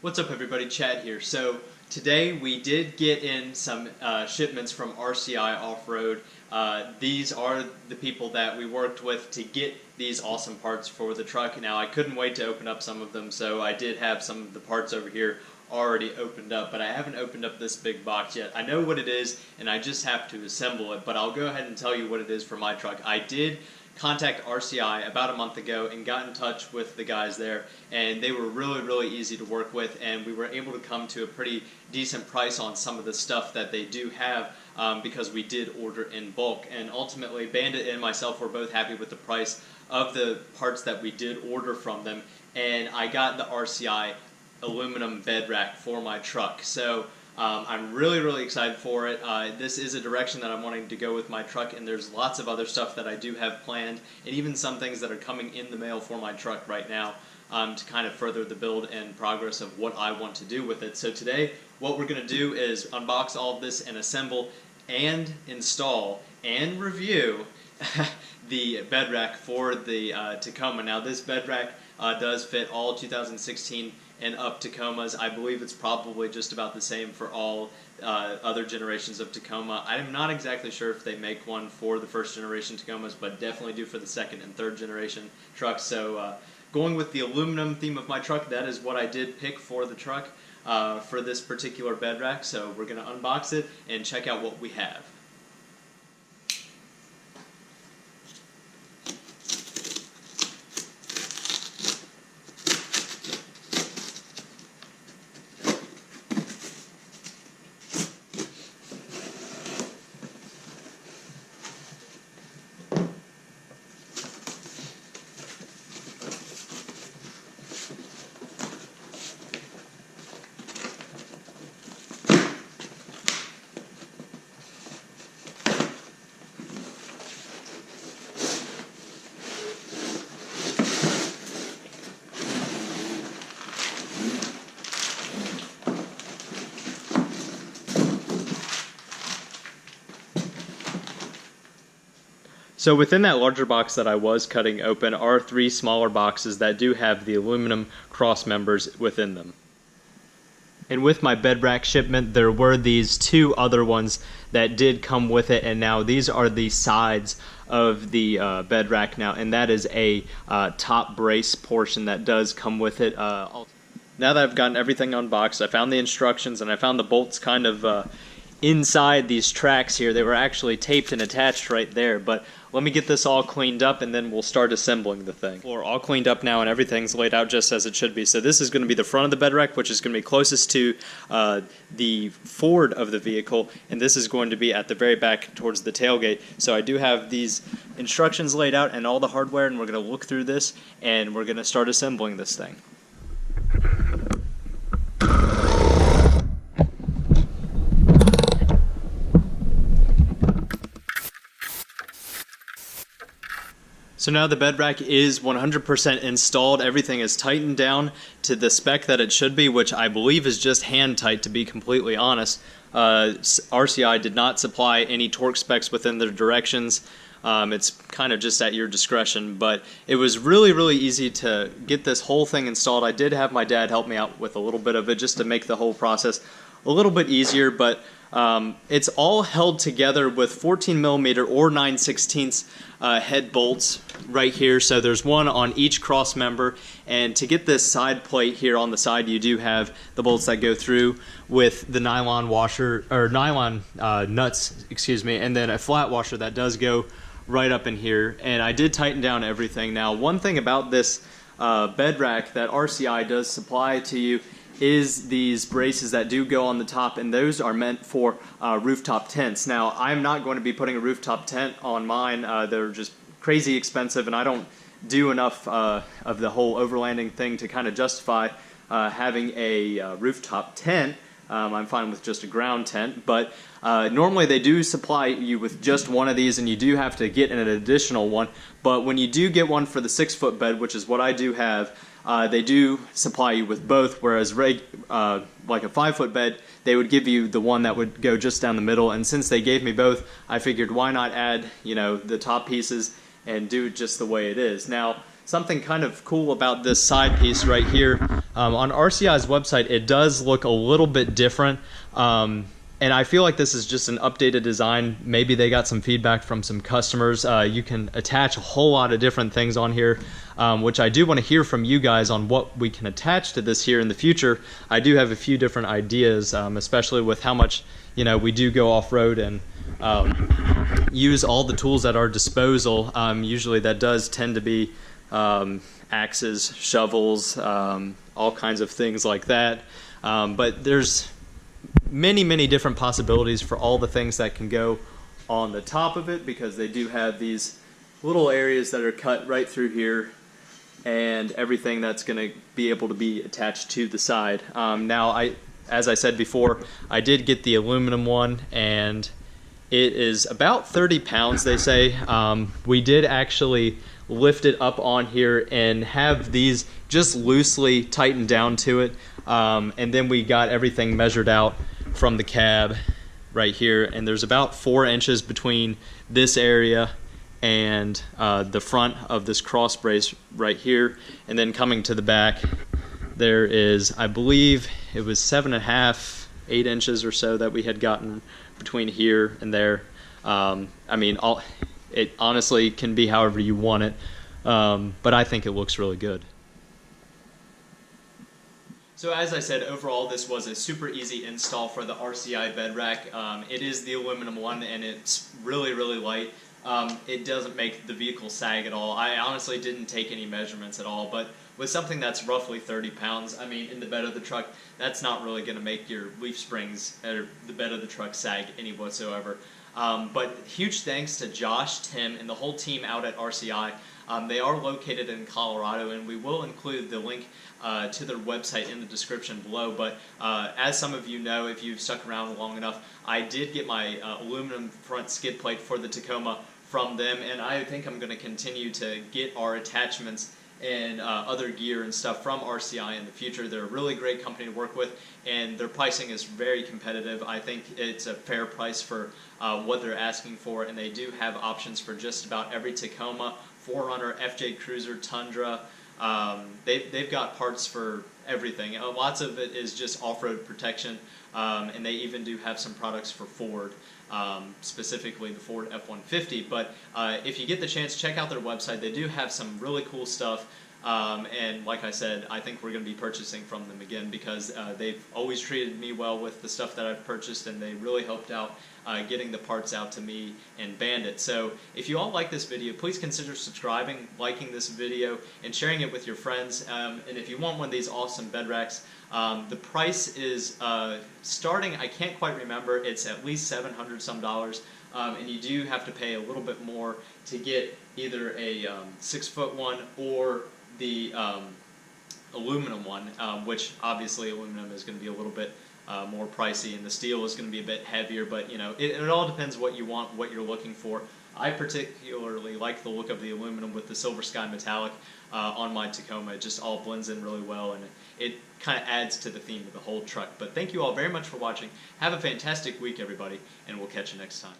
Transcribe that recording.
What's up everybody, Chad here. So today we did get in some shipments from RCI Off-Road. These are the people that we worked with to get these awesome parts for the truck. Now I couldn't wait to open up some of them, so I did have some of the parts over here already opened up, but I haven't opened up this big box yet. I know what it is and I just have to assemble it, but I'll go ahead and tell you what it is for my truck. I did contact RCI about a month ago and got in touch with the guys there, and they were really easy to work with, and we were able to come to a pretty decent price on some of the stuff that they do have because we did order in bulk. And ultimately Bandit and myself were both happy with the price of the parts that we did order from them, and I got the RCI aluminum bed rack for my truck. So I'm really excited for it. This is a direction that I'm wanting to go with my truck, and there's lots of other stuff that I do have planned, and even some things that are coming in the mail for my truck right now to kind of further the build and progress of what I want to do with it. So today what we're going to do is unbox all of this and assemble and install and review the bed rack for the Tacoma. Now this bed rack does fit all 2016 and up Tacomas. I believe it's probably just about the same for all other generations of Tacoma. I'm not exactly sure if they make one for the first generation Tacomas, but definitely do for the second and third generation trucks. So going with the aluminum theme of my truck, that is what I did pick for the truck for this particular bed rack. So we're going to unbox it and check out what we have. So within that larger box that I was cutting open are 3 smaller boxes that do have the aluminum cross members within them. And with my bed rack shipment, there were these 2 other ones that did come with it, and now these are the sides of the bed rack now, and that is a top brace portion that does come with it. Now that I've gotten everything unboxed, I found the instructions and I found the bolts kind of inside these tracks here. They were actually taped and attached right there, but let me get this all cleaned up and then we'll start assembling the thing. We're all cleaned up now and everything's laid out just as it should be. So this is going to be the front of the bed rack, which is going to be closest to the forward of the vehicle, and this is going to be at the very back towards the tailgate. So I do have these instructions laid out and all the hardware, and we're going to look through this and we're going to start assembling this thing. So now the bed rack is 100% installed. Everything is tightened down to the spec that it should be, which I believe is just hand tight, to be completely honest. RCI did not supply any torque specs within their directions. It's kind of just at your discretion, but it was really easy to get this whole thing installed. I did have my dad help me out with a little bit of it just to make the whole process a little bit easier, but it's all held together with 14mm or 9/16 head bolts right here. So there's one on each cross member, and to get this side plate here on the side, you do have the bolts that go through with the nylon washer, or nylon nuts, excuse me, and then a flat washer that does go right up in here. And I did tighten down everything. Now, one thing about this bed rack that RCI does supply to you is these braces that do go on the top, and those are meant for rooftop tents. Now, I'm not going to be putting a rooftop tent on mine. They're just crazy expensive, and I don't do enough of the whole overlanding thing to kind of justify having a rooftop tent. I'm fine with just a ground tent, but normally they do supply you with just one of these, and you do have to get an additional one. But when you do get one for the 6-foot bed, which is what I do have, they do supply you with both, whereas like a 5-foot bed, they would give you the one that would go just down the middle. And since they gave me both, I figured why not add, you know, the top pieces and do it just the way it is. Now, something kind of cool about this side piece right here, On RCI's website, it does look a little bit different. And I feel like this is just an updated design. Maybe they got some feedback from some customers. You can attach a whole lot of different things on here, which I do want to hear from you guys on what we can attach to this here in the future. I do have a few different ideas, especially with how much we do go off-road and use all the tools at our disposal. Usually that does tend to be axes, shovels, all kinds of things like that. But there's many different possibilities for all the things that can go on the top of it, because they do have these little areas that are cut right through here, and everything that's going to be able to be attached to the side. Now, as I said before, I did get the aluminum one, and it is about 30 pounds, they say. We did actually lift it up on here and have these just loosely tightened down to it, and then we got everything measured out from the cab right here, and there's about 4 inches between this area and the front of this cross brace right here, and then coming to the back there is, I believe it was 7.5, 8 inches or so that we had gotten between here and there. I mean, it honestly can be however you want it, but I think it looks really good. So as I said, overall this was a super easy install for the RCI bed rack. It is the aluminum one, and it's really light. It doesn't make the vehicle sag at all. I honestly didn't take any measurements at all, but with something that's roughly 30 pounds, I mean, in the bed of the truck, that's not really going to make your leaf springs or the bed of the truck sag any whatsoever. But huge thanks to Josh, Tim, and the whole team out at RCI. They are located in Colorado, and we will include the link to their website in the description below. But as some of you know, if you've stuck around long enough, I did get my aluminum front skid plate for the Tacoma from them, and I think I'm going to continue to get our attachments and other gear and stuff from RCI in the future. They're a really great company to work with, and their pricing is very competitive. I think it's a fair price for what they're asking for, and they do have options for just about every Tacoma, 4Runner, FJ Cruiser, Tundra. They've got parts for everything. Lots of it is just off-road protection, and they even do have some products for Ford, specifically the Ford F-150. But if you get the chance, check out their website. They do have some really cool stuff, and like I said, I think we're going to be purchasing from them again, because they've always treated me well with the stuff that I've purchased, and they really helped out getting the parts out to me and Bandit. So if you all like this video, please consider subscribing, liking this video, and sharing it with your friends. And if you want one of these awesome bed racks, the price is starting, I can't quite remember, it's at least $700 some, and you do have to pay a little bit more to get either a 6-foot one or the aluminum one, which obviously aluminum is going to be a little bit more pricey, and the steel is going to be a bit heavier, but it all depends what you want, what you're looking for. I particularly like the look of the aluminum with the silver sky metallic on my Tacoma. It just all blends in really well, and it kind of adds to the theme of the whole truck. But thank you all very much for watching. Have a fantastic week, everybody, and we'll catch you next time.